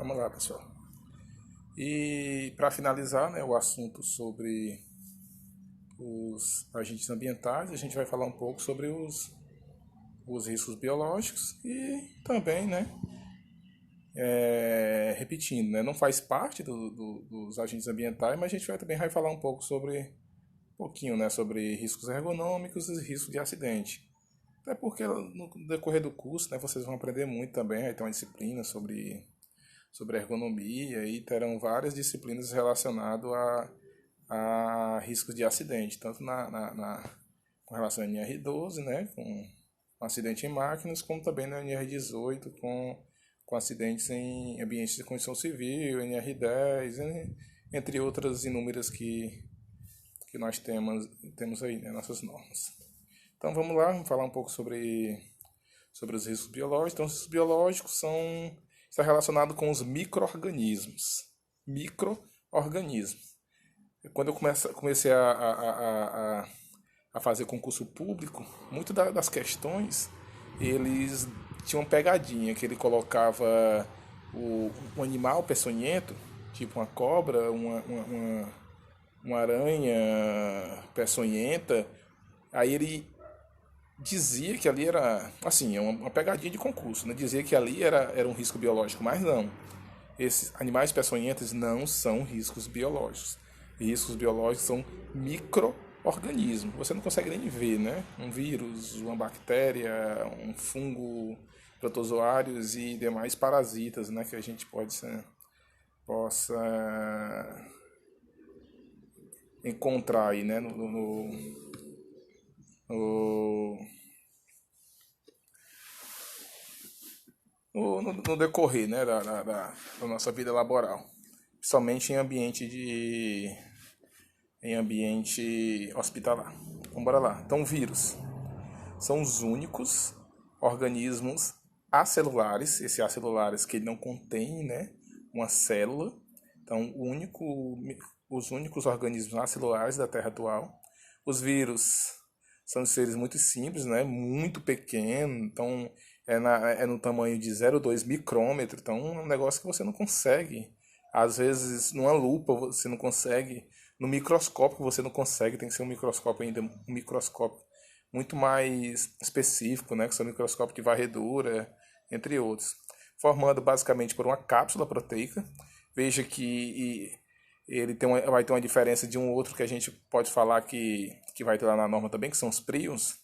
Vamos lá, pessoal. E para finalizar, né, o assunto sobre os agentes ambientais, a gente vai falar um pouco sobre os riscos biológicos e também, né, repetindo, né, não faz parte dos agentes ambientais, mas a gente também vai falar um pouco pouquinho, né, sobre riscos ergonômicos e riscos de acidente. Até porque no decorrer do curso, né, vocês vão aprender muito também, vai ter uma disciplina sobre ergonomia e terão várias disciplinas relacionadas a riscos de acidente, tanto com relação ao NR12, né, com acidente em máquinas, como também no NR18 com acidentes em ambientes de construção civil, NR10, entre outras inúmeras que nós temos aí, né, nossas normas. Então vamos lá, vamos falar um pouco sobre os riscos biológicos. Então, os riscos biológicos está relacionado com os micro-organismos. Micro-organismos. Quando eu comecei a fazer concurso público, muitas das questões, eles tinham uma pegadinha, que ele colocava um animal peçonhento, tipo uma cobra, uma aranha peçonhenta, aí ele dizia que ali era, assim, uma pegadinha de concurso, né? Dizia que ali era um risco biológico, mas não. Esses animais peçonhentos não são riscos biológicos. Riscos biológicos são micro-organismos. Você não consegue nem ver, né? Um vírus, uma bactéria, um fungo, protozoários e demais parasitas, né? Que a gente possa encontrar aí, né? No decorrer, né, da nossa vida laboral, principalmente em ambiente hospitalar. Então, bora lá. Então, vírus são os únicos organismos acelulares, esses acelulares que não contêm, né, uma célula. Então, os únicos organismos acelulares da Terra atual. Os vírus são seres muito simples, né, muito pequenos, então é no tamanho de 0,2 micrômetro, então é um negócio que você não consegue. Às vezes, numa lupa você não consegue, no microscópio você não consegue, tem que ser um microscópio ainda, um microscópio muito mais específico, né, que são microscópio de varredura, entre outros. Formado basicamente por uma cápsula proteica. Veja que ele vai ter uma diferença de um outro que a gente pode falar que vai ter lá na norma também, que são os prions.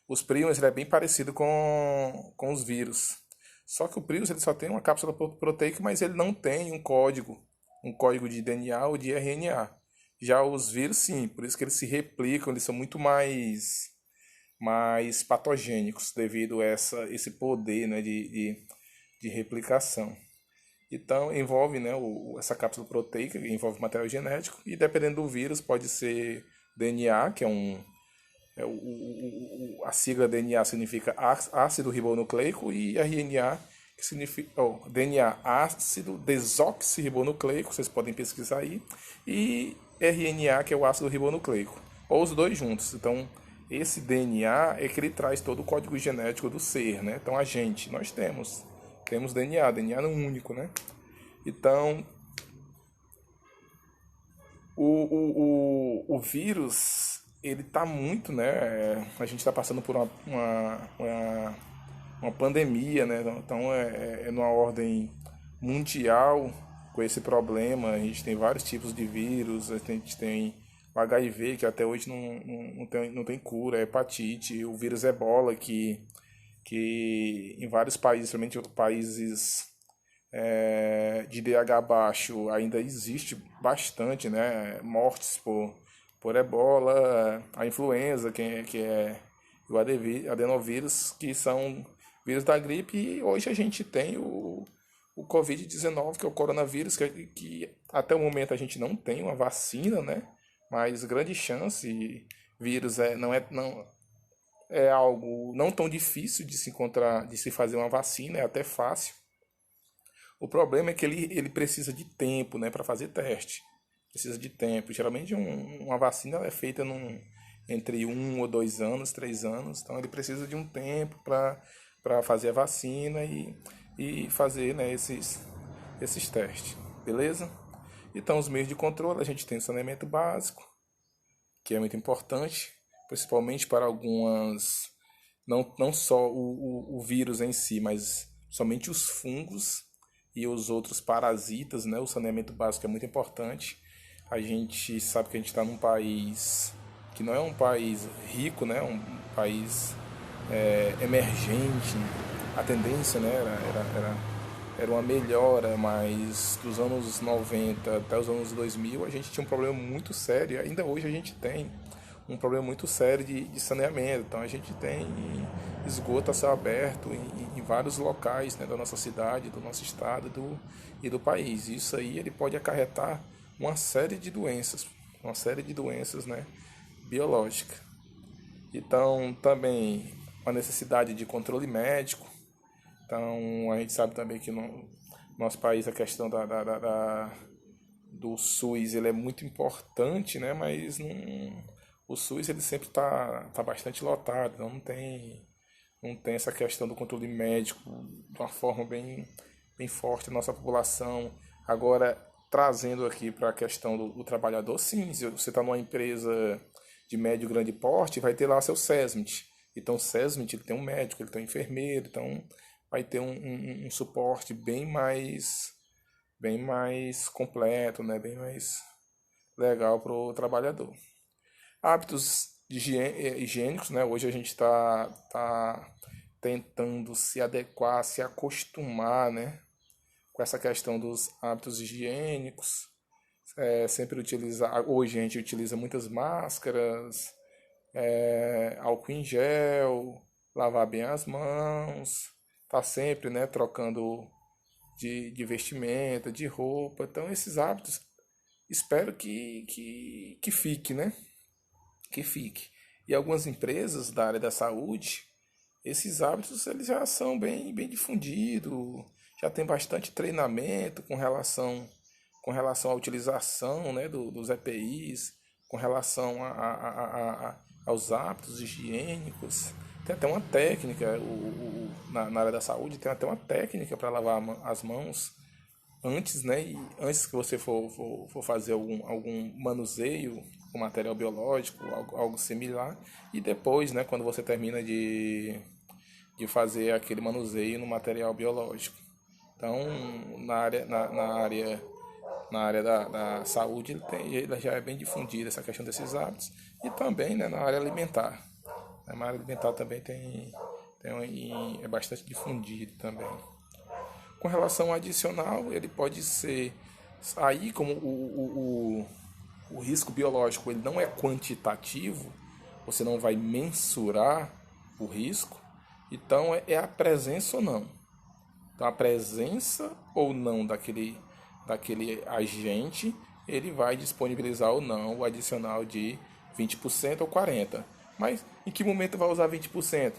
Os prions ele é bem parecido com os vírus. Só que o prions ele só tem uma cápsula proteica, mas ele não tem um código de DNA ou de RNA. Já os vírus, sim, por isso que eles se replicam, eles são muito mais patogênicos devido a esse poder, né, de replicação. Então, envolve, né, essa cápsula proteica, envolve material genético, e dependendo do vírus, pode ser DNA, que a sigla DNA significa ácido ribonucleico, e RNA, que significa DNA, ácido desoxirribonucleico, vocês podem pesquisar aí, e RNA, que é o ácido ribonucleico, ou os dois juntos. Então, esse DNA é que ele traz todo o código genético do ser, né? Então, nós temos DNA não único, né? Então, o vírus, ele tá muito, né? A gente está passando por uma pandemia, né? Então, é numa ordem mundial com esse problema. A gente tem vários tipos de vírus, a gente tem o HIV, que até hoje não tem cura, a hepatite, o vírus Ebola, que em vários países, principalmente países de DH baixo, ainda existe bastante, né, mortes por Ebola, a influenza, que é o adenovírus, que são vírus da gripe, e hoje a gente tem o Covid-19, que é o coronavírus, que até o momento a gente não tem uma vacina, né, mas grande chance, vírus não é algo não tão difícil de se encontrar, de se fazer uma vacina, é até fácil. O problema é que ele precisa de tempo, né, para fazer teste. Precisa de tempo. Geralmente uma vacina é feita entre 1 ou 2 anos, 3 anos. Então ele precisa de um tempo para fazer a vacina e fazer, né, esses testes, beleza? Então, os meios de controle, a gente tem o saneamento básico, que é muito importante, principalmente para algumas, não só o vírus em si, mas somente os fungos e os outros parasitas, né? O saneamento básico é muito importante. A gente sabe que a gente está num país que não é um país rico, né? Um país emergente. A tendência, né, era uma melhora, mas dos anos 90 até os anos 2000 a gente tinha um problema muito sério, ainda hoje a gente tem um problema muito sério de saneamento. Então a gente tem esgoto a céu aberto em vários locais, né, da nossa cidade, do nosso estado e do país. Isso aí ele pode acarretar uma série de doenças, né, biológicas. Então também a necessidade de controle médico. Então a gente sabe também que no nosso país a questão do SUS ele é muito importante, né? Mas não, o SUS ele sempre tá bastante lotado, então não tem essa questão do controle médico de uma forma bem forte na nossa população. Agora, trazendo aqui para a questão do trabalhador, sim, se você está numa empresa de médio e grande porte, vai ter lá seu SESMIT. Então, o SESMIT ele tem um médico, ele tem um enfermeiro, então vai ter um suporte bem mais completo, né? Bem mais legal para o trabalhador. Hábitos higiênicos, né? Hoje a gente tá tentando se adequar, se acostumar, né? Com essa questão dos hábitos higiênicos. Sempre utilizar. Hoje a gente utiliza muitas máscaras, álcool em gel, lavar bem as mãos, tá sempre, né, trocando de vestimenta, de roupa. Então esses hábitos espero que fique, né? Que fique. E algumas empresas da área da saúde, esses hábitos eles já são bem difundidos, já tem bastante treinamento com relação à utilização, né, dos EPIs, com relação aos hábitos higiênicos. Tem até uma técnica, na área da saúde, tem até uma técnica para lavar as mãos antes, né? E antes que você for fazer algum manuseio com material biológico, algo similar, e depois, né, quando você termina de fazer aquele manuseio no material biológico. Então, na área da saúde, ele já é bem difundido essa questão desses hábitos, e também, né, na área alimentar. Na área alimentar também é bastante difundido também. Com relação ao adicional, ele pode ser aí como o risco biológico ele não é quantitativo, você não vai mensurar o risco, então é a presença ou não. Então a presença ou não daquele agente, ele vai disponibilizar ou não o adicional de 20% ou 40%. Mas em que momento vai usar 20%?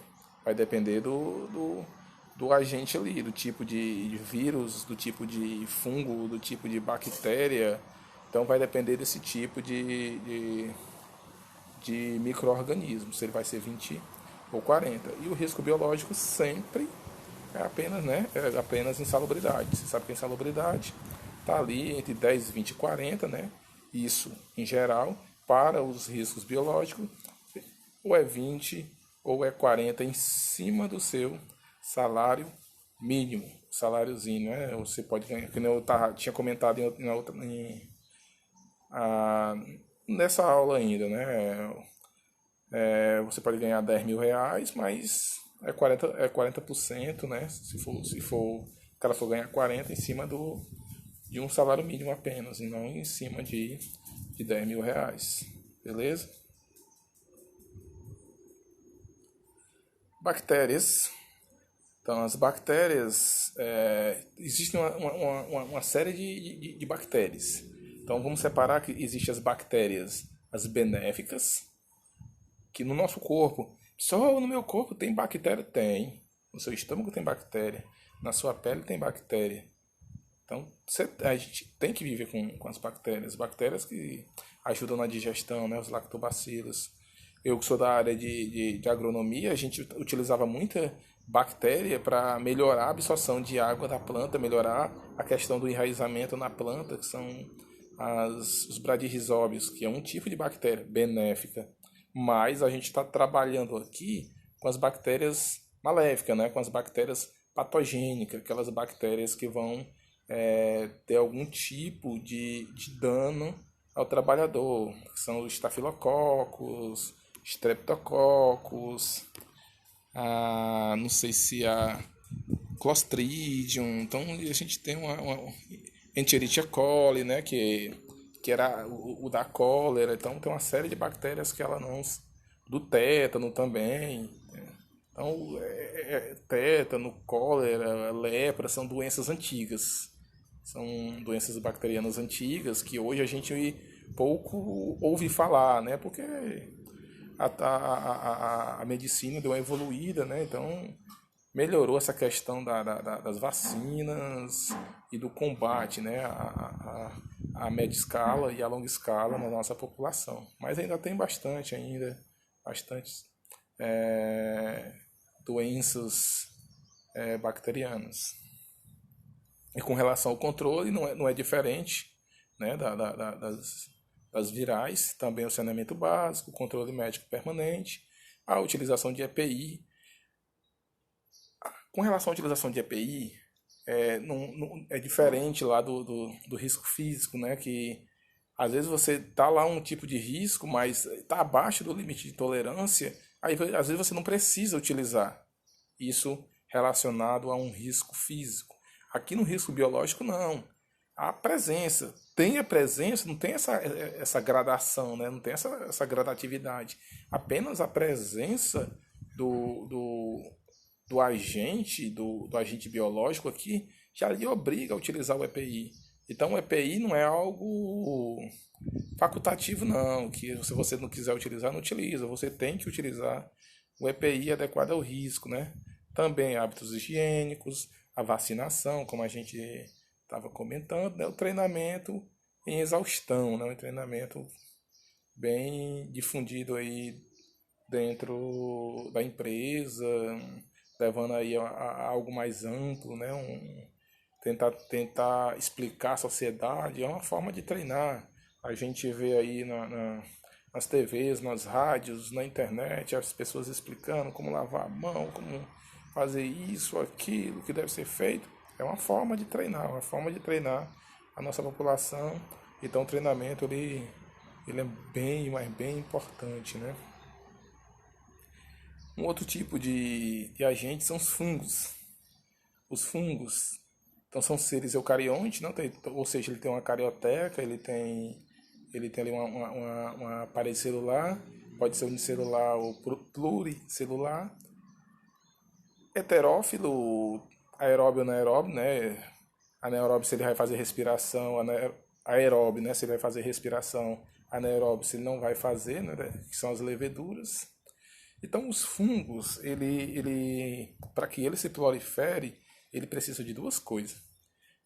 Vai depender do agente ali, do tipo de vírus, do tipo de fungo, do tipo de bactéria. Então vai depender desse tipo de micro-organismo, se ele vai ser 20 ou 40. E o risco biológico sempre é apenas insalubridade. Você sabe que a insalubridade está ali entre 10, 20 e 40, né? Isso, em geral, para os riscos biológicos, ou é 20 ou é 40 em cima do seu salário mínimo, saláriozinho, né? Você pode ganhar, que eu tinha comentado ah, nessa aula ainda, né? Você pode ganhar R$ 10.000, mas é 40%, né? Se o cara for ganhar 40 em cima de um salário mínimo apenas, e não em cima de R$ 10.000. Beleza? Bactérias. Então, as bactérias, existe uma série de bactérias. Então, vamos separar que existem as bactérias, as benéficas, que no nosso corpo, só no meu corpo tem bactéria? Tem. No seu estômago tem bactéria. Na sua pele tem bactéria. Então, a gente tem que viver com as bactérias. Bactérias que ajudam na digestão, né? Os lactobacilos. eu que sou da área de agronomia, a gente utilizava muita bactéria para melhorar a absorção de água da planta, melhorar a questão do enraizamento na planta, que são os bradirrizóbios, que é um tipo de bactéria benéfica. Mas a gente está trabalhando aqui com as bactérias maléficas, né? Com as bactérias patogênicas, aquelas bactérias que vão ter algum tipo de dano ao trabalhador, que são os estafilococos, streptococcus, não sei se a Clostridium. Então a gente tem uma Enterichia coli, né, que era o da cólera. Então tem uma série de bactérias que ela não, do tétano também. Então tétano, cólera, lepra são doenças antigas. São doenças bacterianas antigas que hoje a gente pouco ouve falar, né? Porque a medicina deu uma evoluída, né? Então melhorou essa questão das vacinas e do combate, né? A média escala e a longa escala na nossa população. Mas ainda tem bastante doenças bacterianas. E com relação ao controle, não é diferente, né, das virais, também o saneamento básico, o controle médico permanente, a utilização de EPI. Com relação à utilização de EPI, é diferente lá do risco físico, né, que às vezes você tá lá um tipo de risco, mas está abaixo do limite de tolerância, aí às vezes você não precisa utilizar isso relacionado a um risco físico. Aqui no risco biológico, não. A presença. Tem a presença, não tem essa gradação, né? Não tem essa gradatividade. Apenas a presença do agente, do agente biológico aqui, já lhe obriga a utilizar o EPI. Então o EPI não é algo facultativo, não. Que se você não quiser utilizar, não utiliza. Você tem que utilizar o EPI adequado ao risco, né? Também hábitos higiênicos, a vacinação, como a gente estava comentando, né? O treinamento em exaustão, né? Um treinamento bem difundido aí dentro da empresa, levando aí a algo mais amplo, né? Tentar explicar a sociedade, é uma forma de treinar. A gente vê aí nas TVs, nas rádios, na internet, as pessoas explicando como lavar a mão, como fazer isso, aquilo que deve ser feito. É uma forma de treinar a nossa população. Então o treinamento ele é bem, mas bem importante, né? Um outro tipo de agente são os fungos. Os fungos, então, são seres eucariontes, não tem, ou seja, ele tem uma carioteca, ele tem ali uma parede celular, pode ser unicelular ou pluricelular. Heterófilo, aeróbio ou anaeróbio, né? Anaeróbio se ele vai fazer respiração, aeróbio, né? Se ele vai fazer respiração, anaeróbio se ele não vai fazer, né? Que são as leveduras. Então, os fungos, para que ele se prolifere, ele precisa de duas coisas.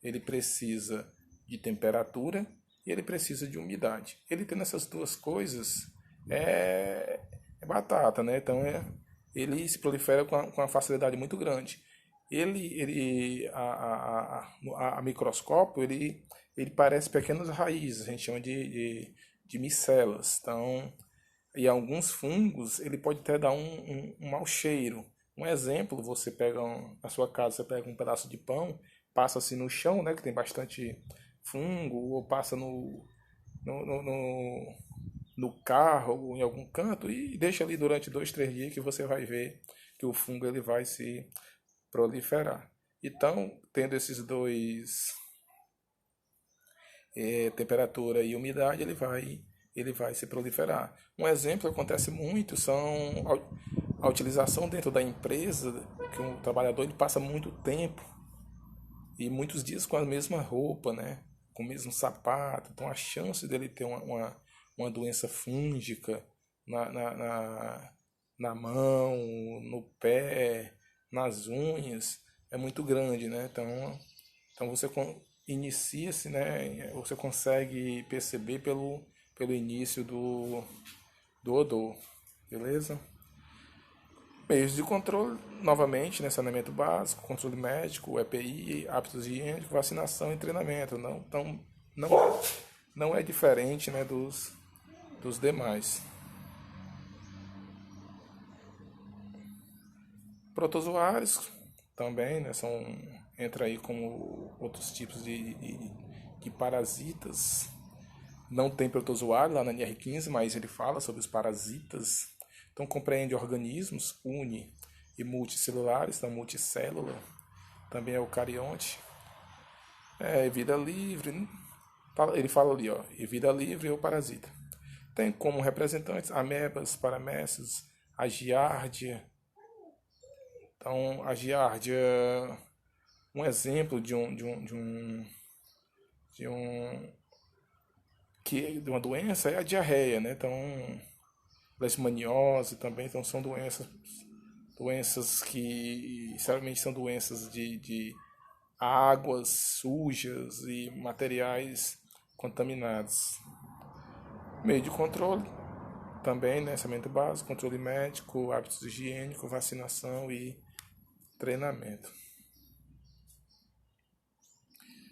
Ele precisa de temperatura e ele precisa de umidade. Ele tendo essas duas coisas é batata, né? Então ele se prolifera com uma facilidade muito grande. A microscópio, ele parece pequenas raízes, a gente chama de micelas. Então, e alguns fungos, ele pode até dar um mau cheiro. Um exemplo, na sua casa, você pega um pedaço de pão, passa assim no chão, né, que tem bastante fungo, ou passa no, no, no, no carro, ou em algum canto, e deixa ali durante 2, 3 dias que você vai ver que o fungo ele vai se proliferar. Então, tendo esses dois, temperatura e umidade, ele vai se proliferar. Um exemplo que acontece muito são a utilização dentro da empresa, que um trabalhador ele passa muito tempo e muitos dias com a mesma roupa, né? Com o mesmo sapato. Então a chance dele ter uma doença fúngica na mão, no pé, nas unhas, é muito grande, né? Então você inicia-se, né? Você consegue perceber pelo início do odor. beleza? Meios de controle, novamente, né, saneamento básico, controle médico, EPI, hábitos higiênicos, vacinação e treinamento. Não, não é diferente, né, dos demais. Protozoários também, né, entra aí como outros tipos de parasitas. Não tem protozoário lá na NR15, mas ele fala sobre os parasitas. Então compreende organismos uni e multicelulares, então multicélula, também é eucarionte. Vida livre, né? Ele fala ali, ó, e vida livre ou parasita. Tem como representantes amebas, paramécios, a giardia. Então, a giardia, um exemplo de uma doença é a diarreia, né? Então, leishmaniose também, então são doenças que geralmente são doenças de águas sujas e materiais contaminados. Meio de controle também, né? Saneamento básico, controle médico, hábitos higiênicos, vacinação e treinamento.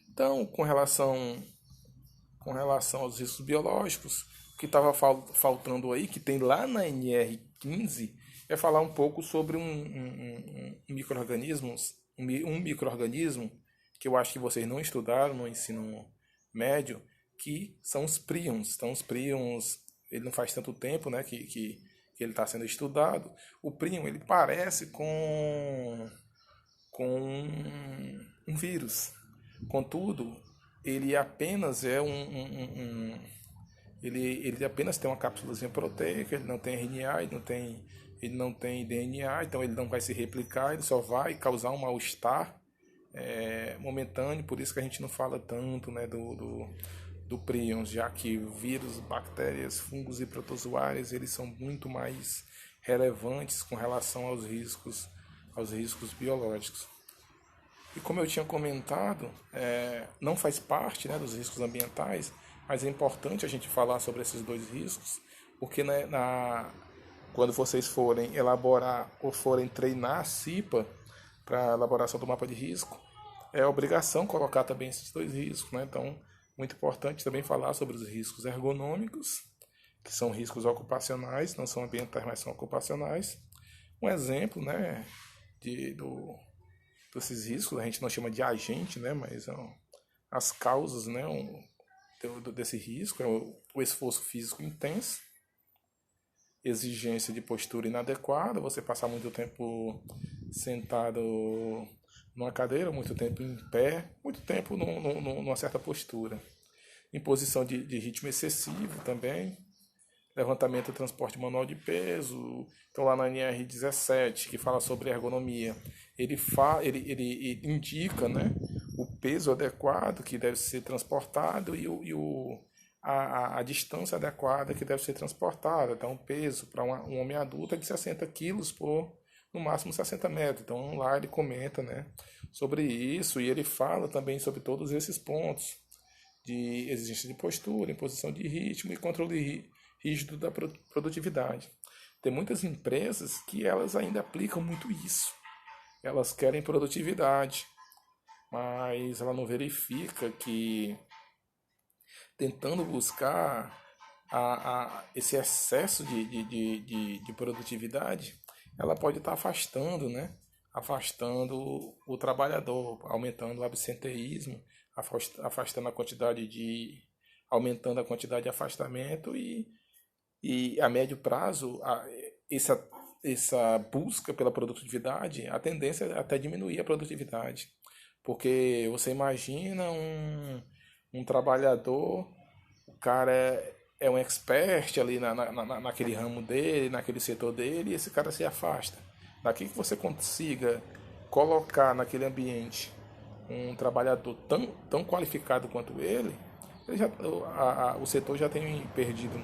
Então, com relação aos riscos biológicos, o que estava faltando aí, que tem lá na NR15, é falar um pouco sobre um micro-organismo que eu acho que vocês não estudaram no ensino médio, que são os príons. Então, os príons, ele não faz tanto tempo, né, que ele está sendo estudado. O príon, ele parece com um vírus. Contudo, ele apenas é ele apenas tem uma cápsulazinha proteica, ele não tem RNA, ele não tem DNA, então ele não vai se replicar, ele só vai causar um mal-estar momentâneo, por isso que a gente não fala tanto, né, do prions, já que vírus, bactérias, fungos e protozoários, eles são muito mais relevantes com relação aos riscos biológicos. E como eu tinha comentado, não faz parte, né, dos riscos ambientais, mas é importante a gente falar sobre esses dois riscos, porque, né, quando vocês forem elaborar ou forem treinar a CIPA para a elaboração do mapa de risco, é obrigação colocar também esses dois riscos, né? Então, muito importante também falar sobre os riscos ergonômicos, que são riscos ocupacionais, não são ambientais, mas são ocupacionais. Um exemplo, né, desses riscos, a gente não chama de agente, né, mas as causas, né, desse risco é o esforço físico intenso, exigência de postura inadequada, você passar muito tempo sentado numa cadeira, muito tempo em pé, muito tempo numa certa postura. Imposição de ritmo excessivo também, levantamento e transporte manual de peso. Então lá na NR17, que fala sobre ergonomia, ele indica, né, o peso adequado que deve ser transportado e a distância adequada que deve ser transportada. Então o peso para um homem adulto é de 60 quilos por no máximo 60 metros. Então lá ele comenta, né, sobre isso, e ele fala também sobre todos esses pontos de exigência de postura, imposição de ritmo e controle rígido da produtividade. Tem muitas empresas que elas ainda aplicam muito isso. Elas querem produtividade, mas ela não verifica que tentando buscar esse excesso de produtividade, ela pode estar afastando, né? Afastando o trabalhador, aumentando o absenteísmo, afastando a quantidade aumentando a quantidade de afastamento e a médio prazo, essa busca pela produtividade, a tendência é até diminuir a produtividade. Porque você imagina um trabalhador, o cara é um expert ali naquele ramo dele, naquele setor dele, e esse cara se afasta. Daqui que você consiga colocar naquele ambiente um trabalhador tão qualificado quanto ele o setor já tem perdido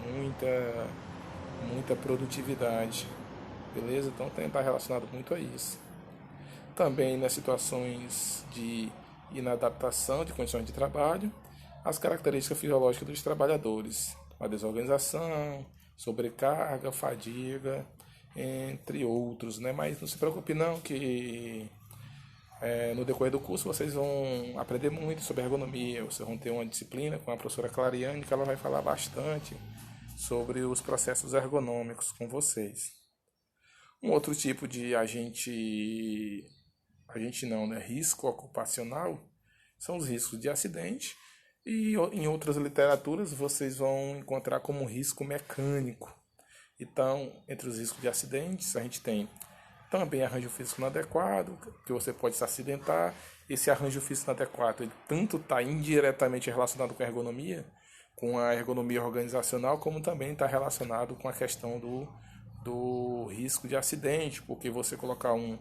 muita produtividade, beleza? Então está relacionado muito a isso. Também nas situações de inadaptação de condições de trabalho, as características fisiológicas dos trabalhadores, a desorganização, sobrecarga, fadiga, entre outros, né? Mas não se preocupe não que no decorrer do curso vocês vão aprender muito sobre ergonomia, vocês vão ter uma disciplina com a professora Clariane que ela vai falar bastante sobre os processos ergonômicos com vocês. Um outro tipo de agente não, né? Risco ocupacional são os riscos de acidente e em outras literaturas vocês vão encontrar como risco mecânico. Então, entre os riscos de acidentes, a gente tem também arranjo físico inadequado, que você pode se acidentar. Esse arranjo físico inadequado, ele tanto está indiretamente relacionado com a ergonomia organizacional, como também está relacionado com a questão do risco de acidente, porque você colocar um,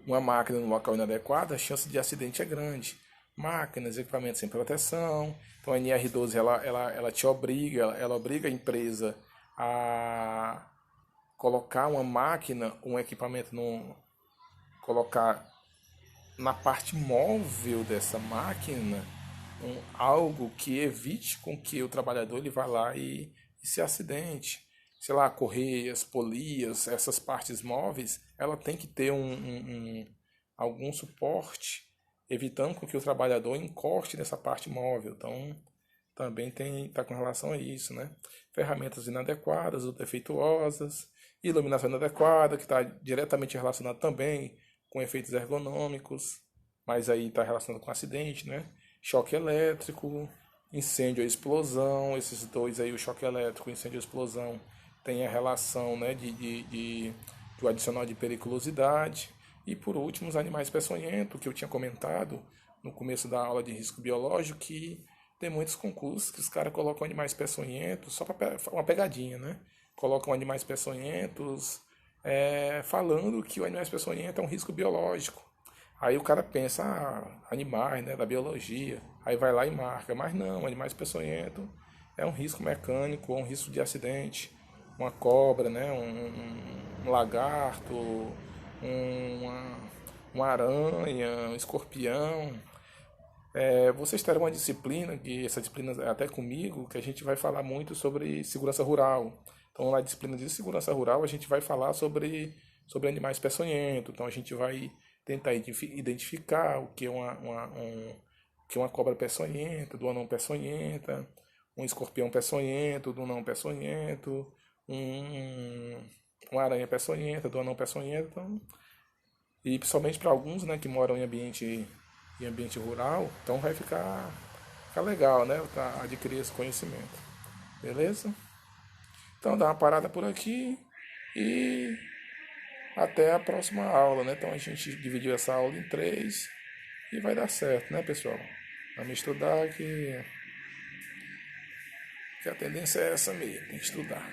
uma máquina no local inadequado, a chance de acidente é grande. Máquinas, equipamentos sem proteção. Então a NR12 ela te obriga, ela obriga a empresa a colocar uma máquina, um equipamento, colocar na parte móvel dessa máquina algo que evite com que o trabalhador ele vá lá e se acidente. Sei lá, correias, polias, essas partes móveis, ela tem que ter algum suporte, evitando com que o trabalhador encoste nessa parte móvel. Então, também está com relação a isso, né? Ferramentas inadequadas ou defeituosas, iluminação inadequada, que está diretamente relacionado também com efeitos ergonômicos, mas aí está relacionado com acidente, né? Choque elétrico, incêndio ou explosão, esses dois aí, o choque elétrico, incêndio ou explosão, tem a relação, né, do adicional de periculosidade. E por último, os animais peçonhentos, que eu tinha comentado no começo da aula de risco biológico, que tem muitos concursos que os caras colocam animais peçonhentos, só para uma pegadinha, né? Colocam animais peçonhentos falando que o animais peçonhento é um risco biológico. Aí o cara pensa, animais, né, da biologia. Aí vai lá e marca. Mas não, animais peçonhentos é um risco mecânico, ou um risco de acidente. Uma cobra, né, um lagarto, uma aranha, um escorpião. Vocês terão uma disciplina, que essa disciplina é até comigo, que a gente vai falar muito sobre segurança rural. Então, na disciplina de segurança rural, a gente vai falar sobre animais peçonhentos. Então, a gente vai tentar identificar o que é o que é uma cobra peçonhenta, do anão peçonhenta, um escorpião peçonhento, do não peçonhento, uma aranha peçonhenta, do anão peçonhento. Então, e principalmente para alguns, né, que moram em ambiente rural, então vai ficar legal, né, para adquirir esse conhecimento. Beleza? Então dá uma parada por aqui e até a próxima aula, né? Então a gente dividiu essa aula em três e vai dar certo, né, pessoal? Vamos estudar que a tendência é essa mesmo, tem que estudar.